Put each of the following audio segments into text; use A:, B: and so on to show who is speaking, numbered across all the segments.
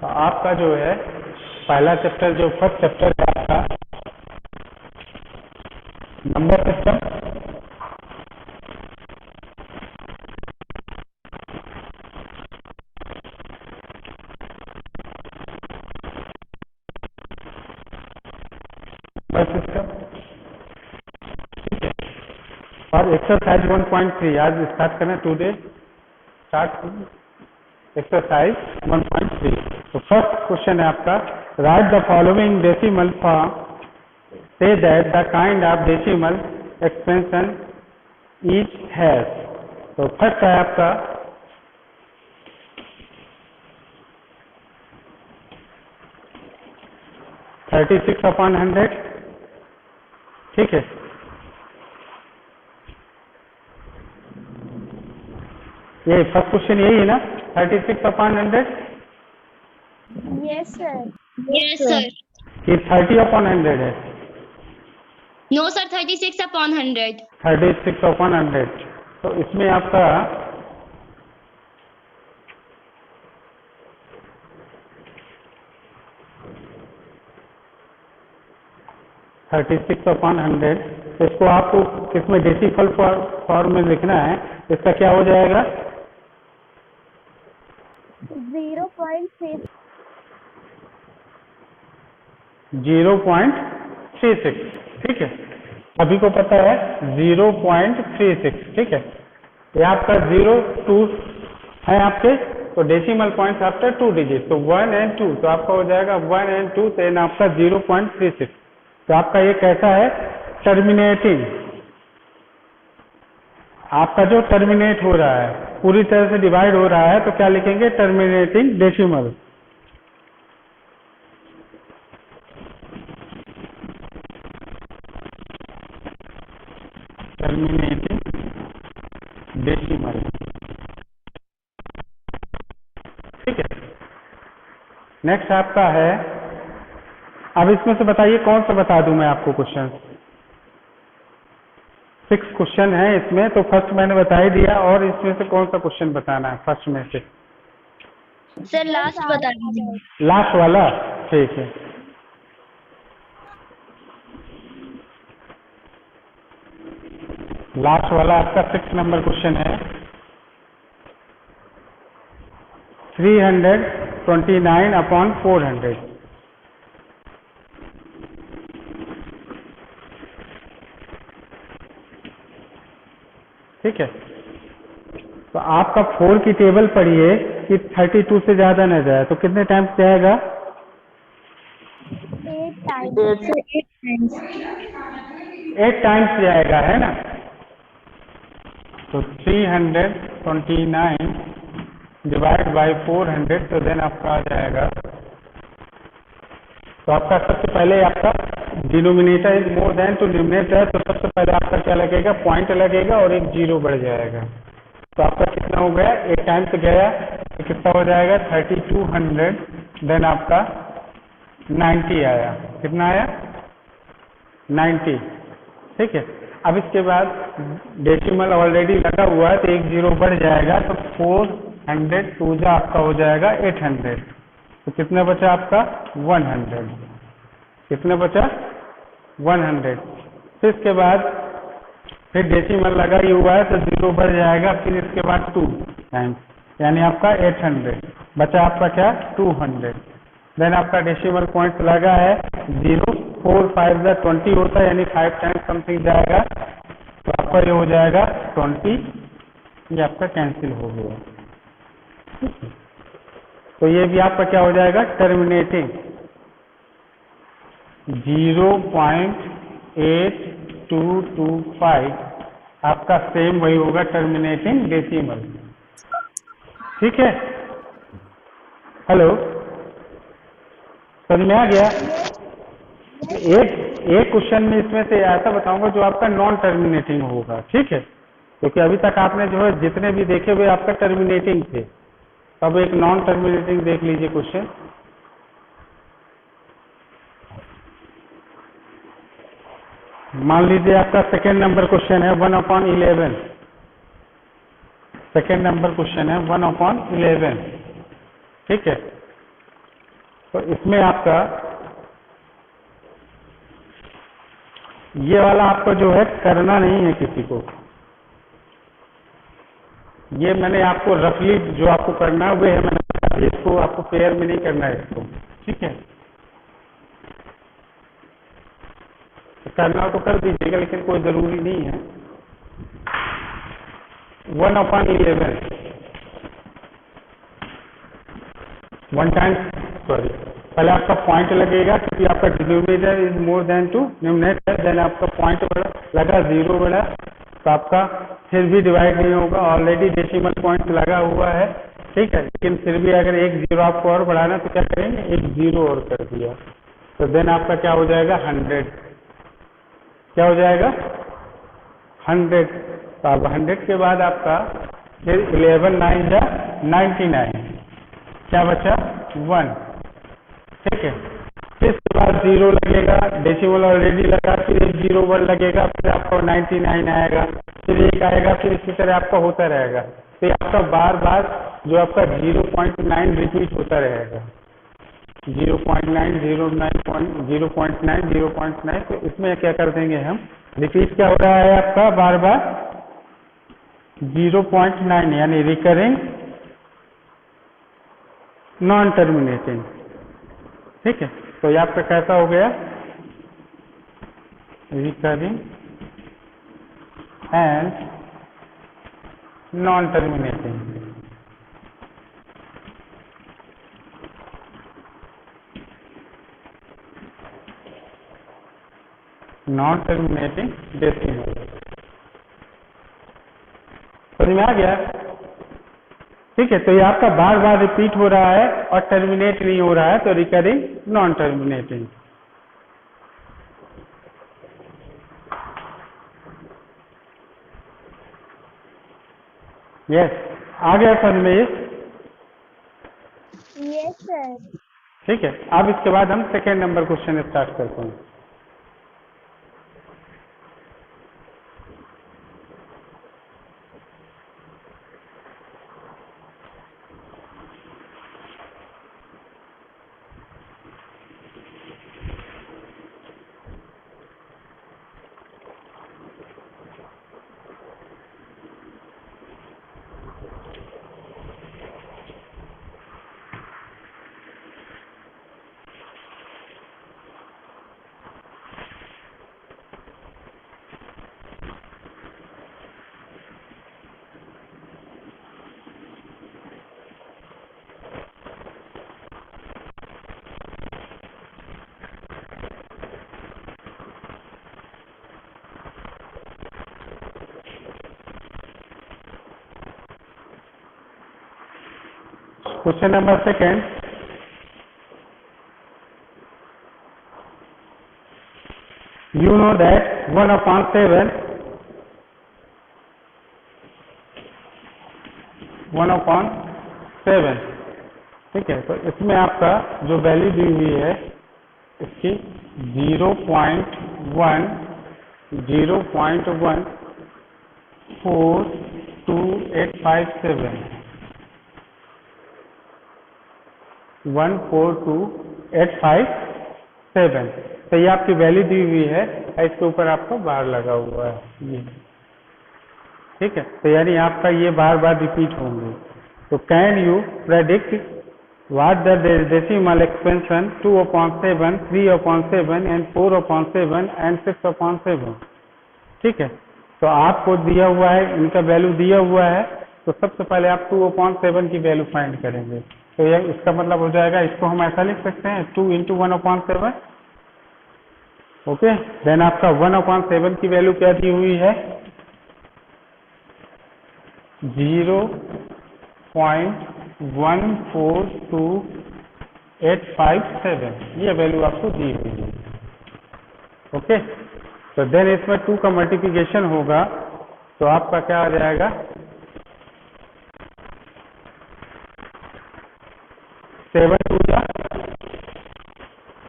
A: तो आपका जो है पहला चैप्टर, जो फर्स्ट चैप्टर है आपका नंबर सिस्टम, और एक्सरसाइज 1.3 आज स्टार्ट करें टुडे। Start exercise 1.3। तो फर्स्ट क्वेश्चन है आपका, right the following decimal form, से that the kind of decimal expansion each has. तो फर्स्ट है आपका 36/100, ठीक है। ये फर्स्ट क्वेश्चन यही है ना, 36/100?
B: Yes sir.
C: Yes sir.
A: ये 30/100 है?
C: No sir, 36/100।
A: 36/100। तो इसमें आपका 36/100, तो इसको आपको किसमें डेसिमल फॉर्म में लिखना है, इसका क्या हो जाएगा?
B: 0.6।
A: 0.36, ठीक है। सभी को पता है 0.36, ठीक है। ये आपका 0 2 है आपके, तो डेसिमल पॉइंट्स आफ्टर 2 डिजिट, तो 1 और 2, तो आपका हो जाएगा 1 और 2, देन आपका 0.36। तो आपका ये कैसा है? टर्मिनेटिंग। आपका जो टर्मिनेट हो रहा है, पूरी तरह से डिवाइड हो रहा है, तो क्या लिखेंगे? Terminating decimal. टर्मिनेटिंग डेसिमल, ठीक है। नेक्स्ट आपका है, अब इसमें से बताइए कौन सा बता दूं मैं आपको क्वेश्चन। 6 क्वेश्चन है इसमें, तो फर्स्ट मैंने बता ही दिया, और इसमें से कौन सा क्वेश्चन बताना है फर्स्ट में से?
C: सर लास्ट बता दीजिए।
A: लास्ट वाला, ठीक है। लास्ट वाला आपका 6 नंबर क्वेश्चन है, 329/400। ठीक है। तो आपका 4 की टेबल पढ़िए कि 32 से ज्यादा न जाए, तो कितने टाइम्स जाएगा?
B: 8 टाइम्स।
A: 8 टाइम्स जाएगा, है ना। तो 329 डिवाइड बाई 400, तो देन आपका आ जाएगा, तो आपका सबसे पहले आपका denominator is more than to numerator, तो सबसे पहले आपका क्या लगेगा? पॉइंट लगेगा और एक 0 बढ़ जाएगा। तो आपका कितना हो गया? 8 टाइम्स गया, तो कितना हो जाएगा? 3200, देन आपका 90 आया। कितना आया? 90, ठीक है। अब इसके बाद डेसिमल ऑलरेडी लगा हुआ है, तो एक 0 बढ़ जाएगा, तो 400 2 आपका हो जाएगा 800। तो कितना बचा आपका? 100। कितना बचा? 100। फिर इसके बाद फिर डेसिमल लगा ही हुआ है, तो 0 बढ़ जाएगा, फिर इसके बाद 2 टाइम्स, यानी आपका 800 बचा। आपका क्या? 200। देन आपका डेसिमल पॉइंट लगा है 0, 4 5 20 होता है, यानी 5 टाइम्स समथिंग जाएगा, तो आपका ये हो जाएगा 20, ये आपका कैंसिल हो गया। तो ये भी आपका क्या हो जाएगा? टर्मिनेटिंग 0.8225, आपका सेम वही होगा, टर्मिनेटिंग डेसिमल, ठीक है। हेलो, समझ में आ गया? एक क्वेश्चन में इसमें से ऐसा बताऊंगा जो आपका नॉन टर्मिनेटिंग होगा, ठीक है। क्योंकि अभी तक आपने जो है जितने भी देखे हुए आपका टर्मिनेटिंग थे, अब एक नॉन टर्मिनेटिंग देख लीजिए क्वेश्चन। मान लीजिए आपका सेकेंड नंबर क्वेश्चन है 1/11। सेकेंड नंबर क्वेश्चन है 1/11, ठीक है। तो इसमें आपका ये वाला आपको जो है करना नहीं है किसी को, ये मैंने आपको रफली जो आपको करना है वो है, मैंने बता दिया, इसको आपको पेयर में नहीं करना है इसको, ठीक है। तो करना हो तो कर दीजिएगा, लेकिन कोई जरूरी नहीं है। 1/11 1 टाइम्स, सॉरी, पहले आपका पॉइंट लगेगा क्योंकि आपका denominator is more than to numerator, then आपका पॉइंट लगा 0 बड़ा, तो आपका फिर भी डिवाइड नहीं होगा, ऑलरेडी डेसिमल पॉइंट लगा हुआ है, ठीक है। लेकिन फिर भी अगर एक 0 आपको और बढ़ाना तो क्या करेंगे, एक 0 और कर दिया, तो देन आपका क्या हो जाएगा 100, क्या हो जाएगा 100। तो अब 100 के बाद आपका फिर 11 9 जा 99, क्या बचा 1, ठीक है। फिर इसके बाद 0 लगेगा, डेसिमल ऑलरेडी लगा, फिर एक 0 1 लगेगा, फिर आपका 99 आएगा, फिर 1 आएगा, फिर इसी तरह आपका होता रहेगा। तो आपका बार बार जो आपका 0.9 रिपीट होता रहेगा, 0.9 0.9 0.9। तो इसमें क्या कर देंगे हम, रिपीट क्या हो रहा है आपका बार बार 0.9, यानी रिकरिंग नॉन टर्मिनेटिंग, ठीक है। तो ये आपका कैसा हो गया, recurring and non terminating. Non terminating decimal, समझ में आ गया, ठीक है। तो ये आपका बार बार रिपीट हो रहा है और टर्मिनेट नहीं हो रहा है, तो रिकरिंग नॉन टर्मिनेटिंग। यस, आ गया समझ में ये,
B: यस सर।
A: ठीक है। अब इसके बाद हम सेकेंड नंबर क्वेश्चन स्टार्ट करते हैं। Question number second. You know that 1/7 1/7, ठीक है। तो इसमें आपका जो वैल्यू दी हुई है इसकी 0.1 0.14285 14285। तो ये आपकी वैल्यू दी हुई है, इसके ऊपर आपका बार लगा हुआ है ये, ठीक है। तो यानी आपका ये बार बार रिपीट होंगे। तो can you predict what the decimal expansion 2/7 3/7 and 4/7 and 6/7, ठीक है। तो आपको दिया हुआ है, इनका वैल्यू दिया हुआ है, तो सबसे पहले आप 2/7 की वैल्यू फाइंड करेंगे। तो ये इसका मतलब हो जाएगा, इसको हम ऐसा लिख सकते हैं 2 × 1/7, ओके। देन आपका 1/7 की वैल्यू क्या दी हुई है, 0.142857, ये वैल्यू आपको दी हुई है, ओके। तो देन इसमें 2 का मल्टीप्लिकेशन होगा, तो आपका क्या आ जाएगा 7 2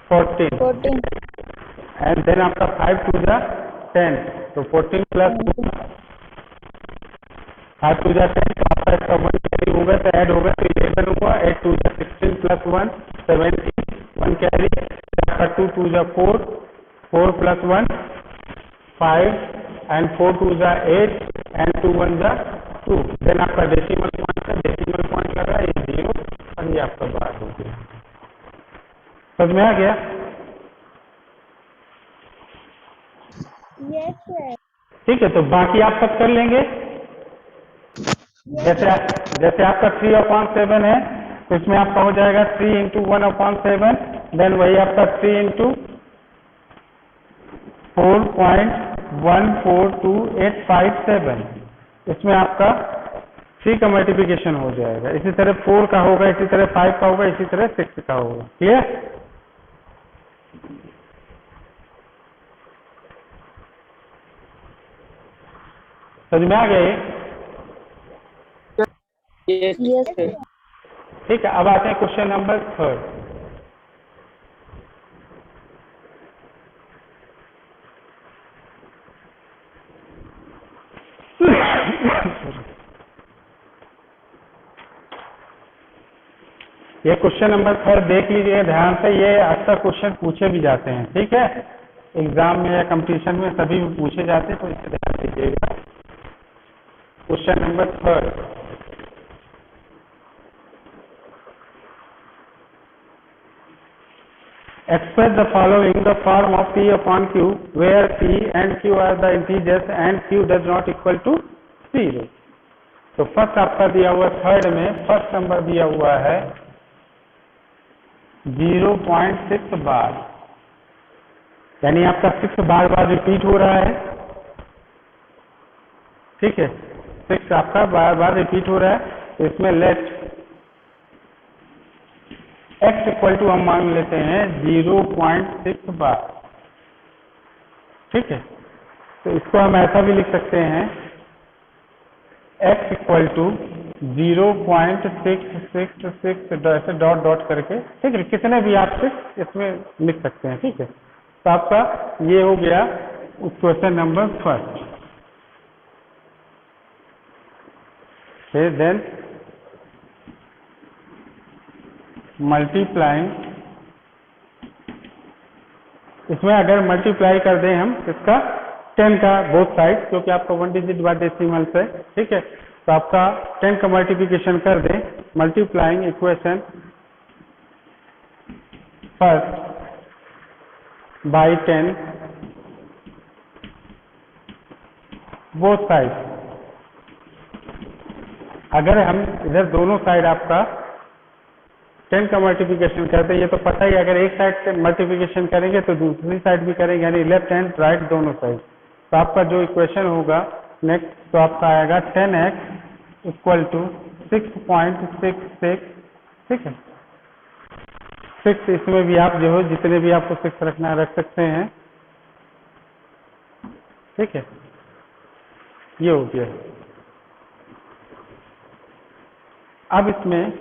A: 14 एंड देन आपका 5 2 10, तो 14 प्लस 5 2 10, तो आपका इसका 1 कैरी होगा, तो ऐड होगा, तो 11 हुआ, 8 2 16 प्लस 1 17, 1 कैरी, आपका 2 2 जा 4, 4 प्लस 1 5 एंड 4 2 जा 8 एंड 2 1 जा 2। देन आपका डेसिमल पॉइंट लगा, ये 0 और ये आपका बार हो गया। समझ में आ गया?
B: Yes sir.
A: ठीक है, तो बाकी आप सब कर लेंगे। जैसे आपका 3/7 है, तो इसमें आपका हो जाएगा 3 इंटू 1/7, देन वही आपका 3 इंटू 4.142857, इसमें आपका 3 का मल्टीप्लिकेशन हो जाएगा। इसी तरह 4 का होगा, इसी तरह 5 का होगा, इसी तरह 6 का होगा। क्लियर? समझ में आ गया ये?
B: Yes sir.
A: ठीक है, अब आते हैं क्वेश्चन नंबर 3। ये क्वेश्चन नंबर 3 देख लीजिए ध्यान से, ये अक्सर क्वेश्चन पूछे भी जाते हैं। ठीक है, एग्जाम में या कंपटीशन में सभी पूछे जाते हैं, तो इसे ध्यान दीजिएगा। Question number 3, express the following in the form of P upon Q, where P and Q are the integers and Q does not equal to 0। तो फर्स्ट आपका दिया हुआ 3rd में फर्स्ट नंबर दिया हुआ है 0.6 बार, यानी आपका 6 बार बार रिपीट हो रहा है। ठीक है, 6 आपका बार बार रिपीट हो रहा है। तो इसमें लेट x इक्वल टू हम मान लेते हैं 0.6 बार। ठीक है, तो इसको हम ऐसा भी लिख सकते हैं x इक्वल टू 0.666 ऐसे डॉट डॉट करके। ठीक है, कितने भी आप इसमें लिख सकते हैं। ठीक है, तो आपका ये हो गया क्वेश्चन नंबर 1। फिर देन मल्टीप्लाइंग, इसमें अगर मल्टीप्लाई कर दें हम इसका 10 का बोथ साइड, क्योंकि आपका 1 डिजिट बाय डेसिमल है। ठीक है, तो आपका 10 का मल्टीप्लिकेशन कर दें, multiplying equation first by 10 both side. अगर हम इधर दोनों साइड आपका 10 का मल्टीप्लिकेशन करते हैं, ये तो पता ही, अगर एक साइड से मल्टीप्लिकेशन करेंगे तो दूसरी साइड भी करेंगे, यानी लेफ्ट हैंड राइट दोनों साइड। तो आपका जो इक्वेशन होगा नेक्स्ट, तो आपका आएगा 10x इक्वल टू 6.66। ठीक है, 6, इसमें भी आप जो हो जितने भी आपको 6 रखना रख सकते हैं। ठीक है, ये हो गया। अब इसमें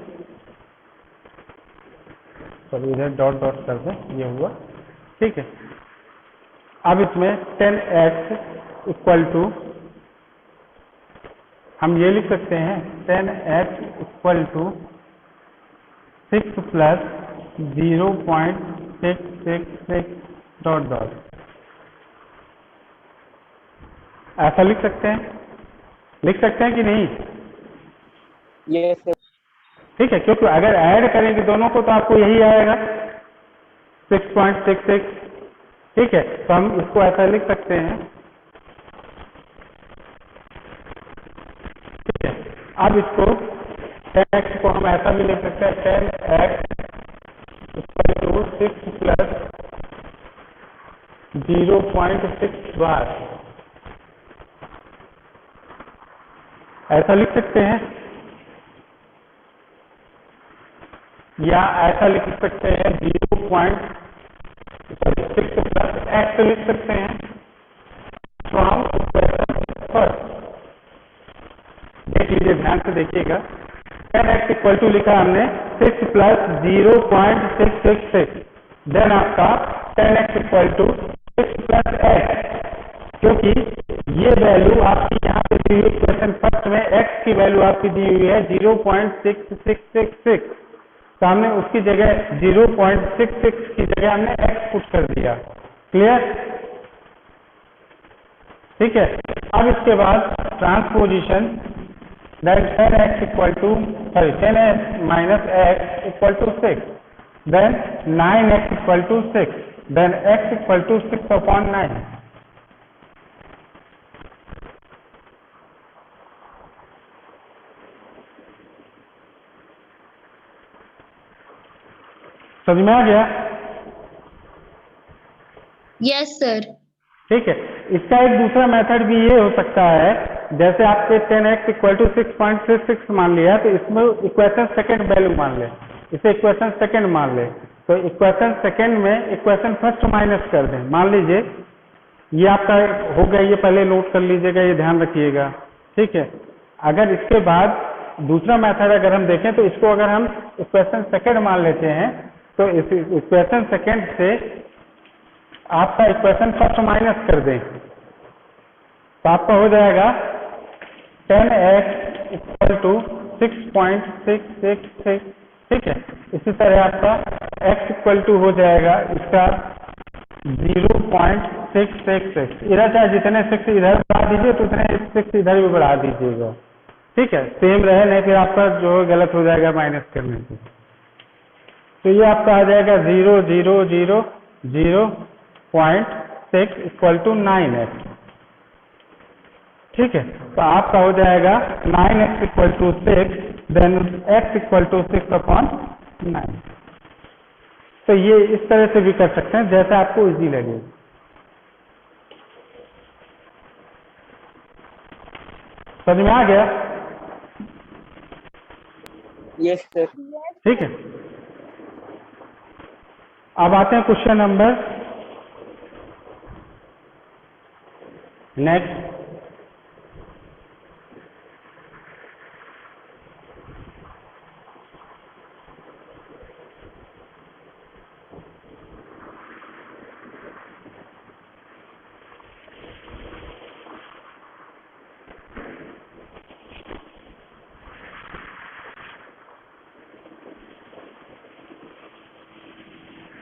A: चलिए इधर डॉट डॉट कर दें, ये हुआ। ठीक है, अब इसमें 10x इक्वल टू हम ये लिख सकते हैं 10x इक्वल टू 6 प्लस 0.666 डॉट डॉट, ऐसा लिख सकते हैं कि नहीं?
D: Yes sir.
A: ठीक है, क्योंकि अगर ऐड करेंगे दोनों को तो आपको यही आएगा 6.66। ठीक है, तो हम इसको ऐसा लिख सकते हैं। ठीक है, अब इसको 10x को हम ऐसा भी लिख सकते हैं 10x इक्वल टू 6 प्लस 0.6 बार, ऐसा लिख सकते हैं, या ऐसा लिख सकते हैं 0.6 प्लस x लिख सकते हैं फ्रॉम इक्वेशन फर्स्ट। देख लीजिए, ध्यान से देखिएगा, 10x इक्वल टू लिखा हमने 6 प्लस 0.666, देन आपका 10x equal to 6 plus x, क्योंकि ये वैल्यू आपकी यहाँ पे दी हुई इक्वेशन फर्स्ट में x की वैल्यू आपकी दी हुई है 0.6666। तो हमने उसकी जगह 0.66 की जगह हमने x पुट कर दिया। क्लियर? ठीक है। अब इसके बाद transposition then 10x equal to 10x minus x equal to 6, then 9x equal to 6, then x equal to 6 upon 9. समझ में आ गया?
C: Yes sir.
A: ठीक है। इसका एक दूसरा मेथड भी ये हो सकता है, जैसे आपके 10x इक्वल टू 6.66 मान लिया, तो इसमें इक्वेशन सेकंड वैल्यू मान ले, इसे इक्वेशन सेकंड मान ले, तो इक्वेशन सेकंड में इक्वेशन फर्स्ट माइनस कर दें। मान लीजिए ये आपका हो गया, ये पहले नोट कर लीजिएगा, ये ध्यान रखिएगा। ठीक है। अगर इसके बाद दूसरा मेथड अगर हम देखें, तो इसको अगर हम इक्वेशन सेकंड मान लेते हैं, तो इस इक्वेशन सेकंड से आपका इक्वेशन फर्स्ट माइनस कर दें, तो आपका हो जाएगा 10x इक्वल टू 6.666। ठीक है। इसी तरह आपका x इक्वल टू हो जाएगा इसका 0.666। इधर चाहे जितने 6 इधर बढ़ा दीजिए, तो उतने 6 इधर भी बढ़ा दीजिएगा। ठीक है, सेम रहे, नहीं फिर आपका जो गलत हो जाएगा माइनस करने से। तो ये आपका आ जाएगा 0.6 इक्वल टू 9x। ठीक है। तो आपका हो जाएगा 9x equal to 6, then x equal to 6 upon 9। तो ये इस तरह से भी कर सकते हैं, जैसे आपको इजी लगे। समझ में आ गया?
D: Yes sir.
A: ठीक है। अब आते हैं क्वेश्चन नंबर नेक्स्ट।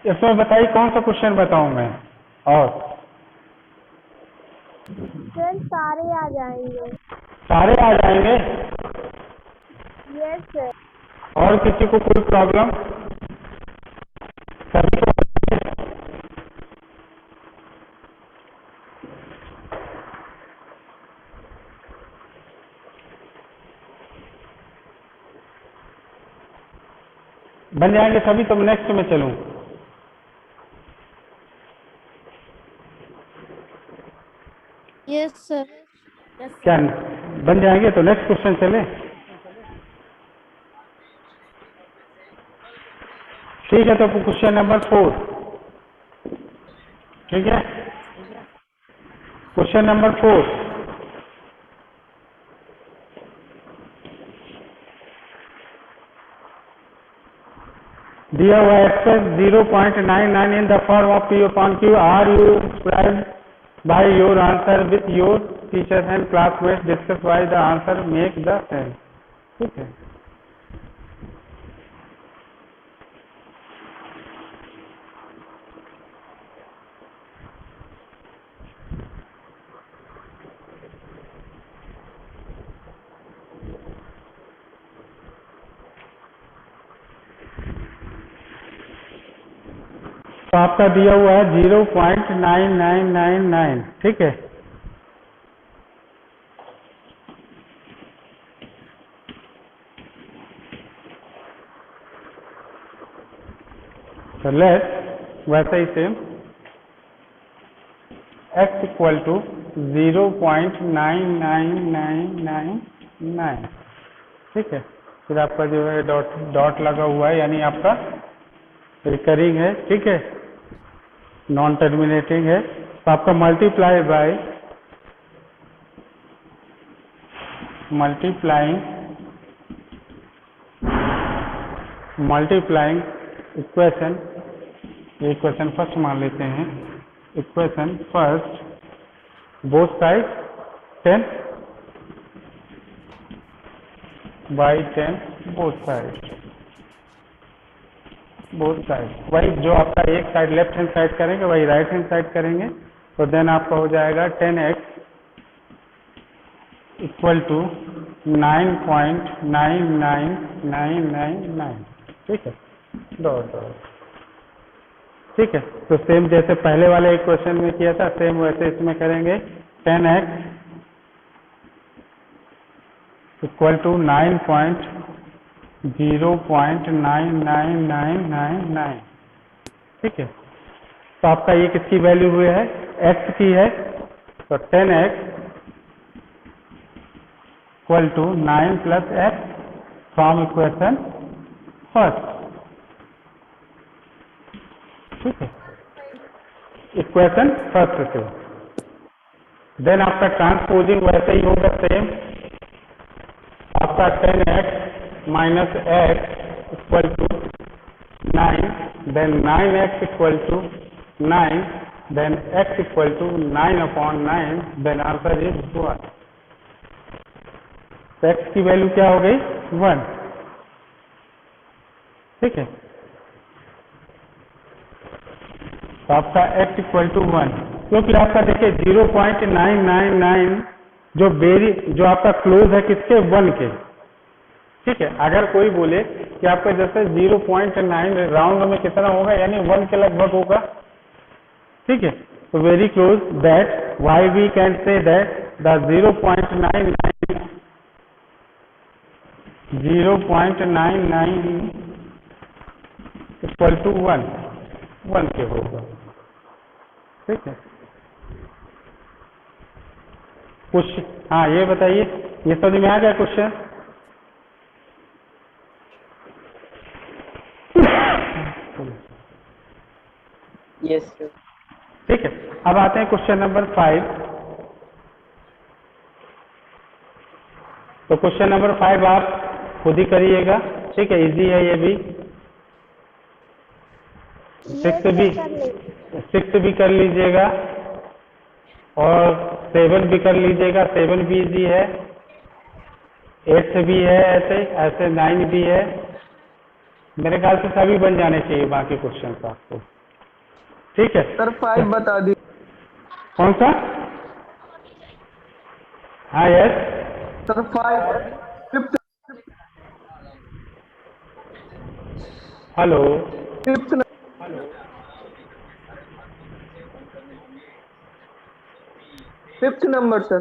A: इसमें बताइए कौन सा क्वेश्चन बताऊं मैं? और
B: सर सारे आ जाएंगे।
A: सारे आ जाएंगे?
B: Yes sir.
A: और किसी को कोई प्रॉब्लम? सभी को? बन जाएंगे सभी? तो नेक्स्ट में चलूं?
B: Yes sir.
A: क्या बन जाएंगे? तो नेक्स्ट क्वेश्चन चले। ठीक है। तो क्वेश्चन नंबर 4। ठीक है। Question number 4। दिया हुआ express 0.99 in the form of P upon Q. Are you surprised by your answer with your teachers and classmates? Discuss why the answer make the sense. ठीक है। तो आपका दिया हुआ है 0.9999। ठीक है। तो लेट वैसे ही सेम x इक्वल टू 0.99999। ठीक है। फिर आपका जो है डॉट लगा हुआ है, यानी आपका रिकरिंग है। ठीक है, नॉन टर्मिनेटिंग है। तो आपका मल्टीप्लाई बाय मल्टीप्लाइंग इक्वेशन, ये इक्वेशन फर्स्ट मान लेते हैं। Equation first both side 10 by 10 both side. Both side, वही जो आपका एक साइड लेफ्ट हैंड साइड करेंगे वही राइट हैंड साइड करेंगे, तो देन आपका हो जाएगा 10x इक्वल टू 9.99999। ठीक है, डॉट डॉट। ठीक है, तो सेम जैसे पहले वाले इक्वेशन में किया था सेम वैसे इसमें करेंगे। 10x equal to 9.0.99999। ठीक है, तो आपका ये किसकी वैल्यू हुई है, x की है, तो 10x equal to 9 plus x from equation first. ठीक है, इक्वेशन फर्स्ट से। देन आपका ट्रांसपोजिंग वैसे ही होगा सेम, आपका 10x minus x equal to 9, then 9x equal to 9, then x equal to 9/9, then answer is 1। तो x की वैल्यू क्या हो गई, 1। ठीक है, तो आपका x इक्वल टू 1, क्योंकि आपका देखिए 0.999 जो आपका क्लोज है किसके, 1 के। ठीक है, अगर कोई बोले कि आपका जैसे 0.9 राउंड में कितना होगा, यानी 1 के लगभग होगा। ठीक है, तो very close, that why we can say that the 0.99 equal to 1 के होगा। ठीक है, कुछ, हाँ ये बताइए, ये समझ में आ गया क्वेश्चन?
D: Yes, sir.
A: ठीक है, अब आते हैं क्वेश्चन नंबर 5। तो क्वेश्चन नंबर 5 आप खुद ही करिएगा। ठीक है, इजी है ये भी। सिक्स भी कर लीजिएगा और 7 भी कर लीजिएगा, 7 भी इजी है, 8 भी है, ऐसे 9 भी है। मेरे ख्याल से सभी बन जाने चाहिए बाकी क्वेश्चन आपको। ठीक है
D: सर 5 बता दी।
A: कौन सा? हाँ yes,
D: sir 5 fifth
A: hello,
D: fifth fifth number sir.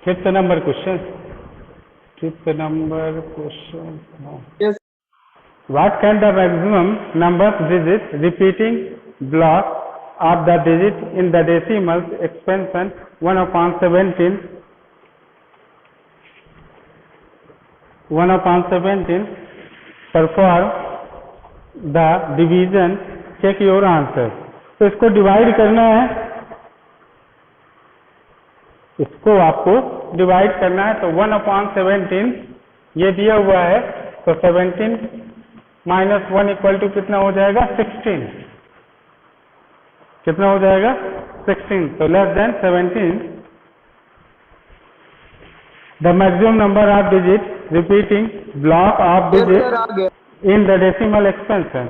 A: Fifth number question, fifth number question.
D: Yes,
A: What can the maximum number of digits repeating block of the digit in the decimals expansion 1/17 perform the division? Check your answer। तो इसको divide करना है, इसको आपको divide करना है। तो 1/17 ये दिया हुआ है, तो 17 माइनस 1 इक्वल टू कितना हो जाएगा, 16। कितना हो जाएगा, 16। तो less than 17 the maximum number of digit repeating block of
D: yes
A: digit
D: sir आ गया।
A: In the decimal expansion.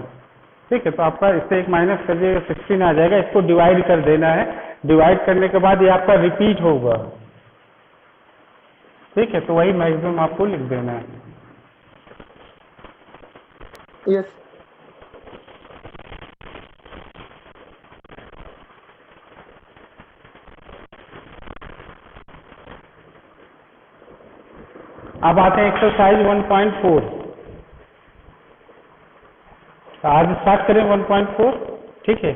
A: ठीक है, तो आपका इससे एक माइनस कर दिएगा, 16 आ जाएगा। इसको डिवाइड कर देना है, डिवाइड करने के बाद ये आपका रिपीट होगा। ठीक है, तो वही मैक्सिमम आपको लिख देना है।
D: Yes,
A: अब आते हैं एक्सरसाइज 1.4। आज स्टार्ट करें 1.4। ठीक है,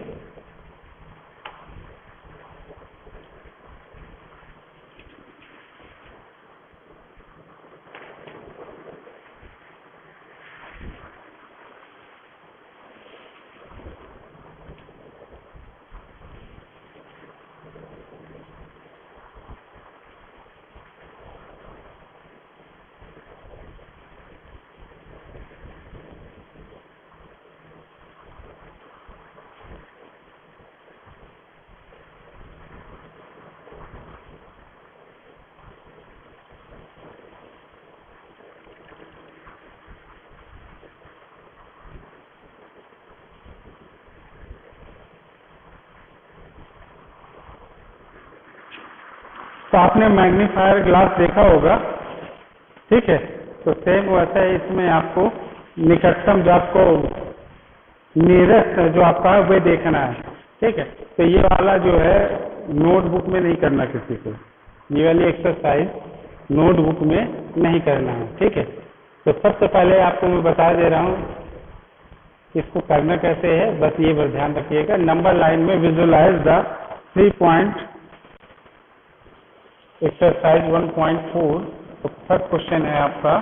A: तो आपने मैग्नीफायर ग्लास देखा होगा, ठीक है। तो सेम वैसा ही इसमें आपको निकटतम जो आपको नियरेस्ट जो आपका है वे देखना है, ठीक है। तो ये वाला जो है नोटबुक में नहीं करना किसी को, ये वाली एक्सरसाइज नोटबुक में नहीं करना है, ठीक है। तो सबसे पहले आपको मैं बता दे रहा हूँ इसको करना कैसे है, बस ये बस ध्यान रखिएगा। नंबर लाइन में विजुलाइज द 3 पॉइंट एक्सरसाइज 1.4। तो फर्स्ट क्वेश्चन है आपका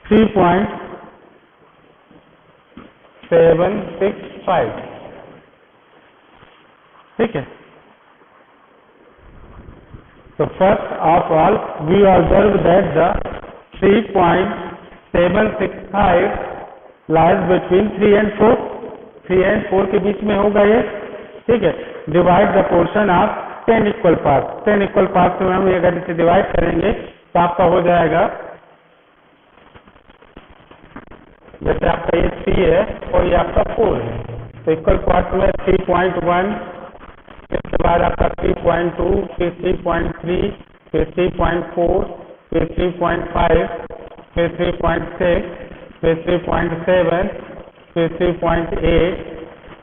A: 3.765, ठीक है। So first of all, we observe that the 3.765 lies between 3 and 4. 3 and 4 के बीच में होगा ये, ठीक है। Divide the portion of 10 equal parts. 10 equal parts में हम अगर इसे डिवाइड करेंगे तो आपका हो जाएगा, जैसे आपका ये 3 है और ये आपका 4 है, तो इक्वल पार्ट में 3.1, इसके बाद आपका 3.2, फिर 3.3, फिर 3.4, फिर 3.5, फिर 3.6, फिर 3.7, फिर 3.8,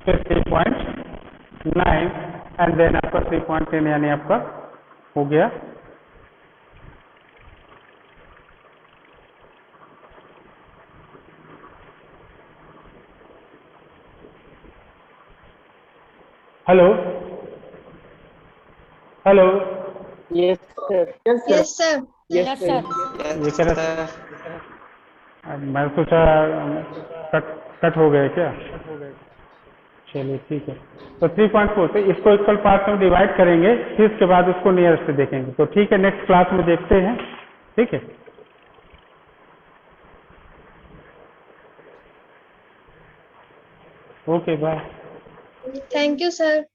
A: फिर 3.9 एंड देन आपका 3.10 यानी आपका हो गया। Hello hello,
D: Yes, sir. Yes, sir.
B: Yes, sir.
D: Yes, sir.
A: ये कह रहा मैं सोचा कट हो गए क्या? चलिए ठीक है। तो 3.4 तो इसको इक्वल पार्ट में डिवाइड करेंगे, फिर इसके बाद उसको नियरेस्ट देखेंगे। तो ठीक है, नेक्स्ट क्लास में देखते हैं, ठीक है। Okay bye.
B: Thank you, sir.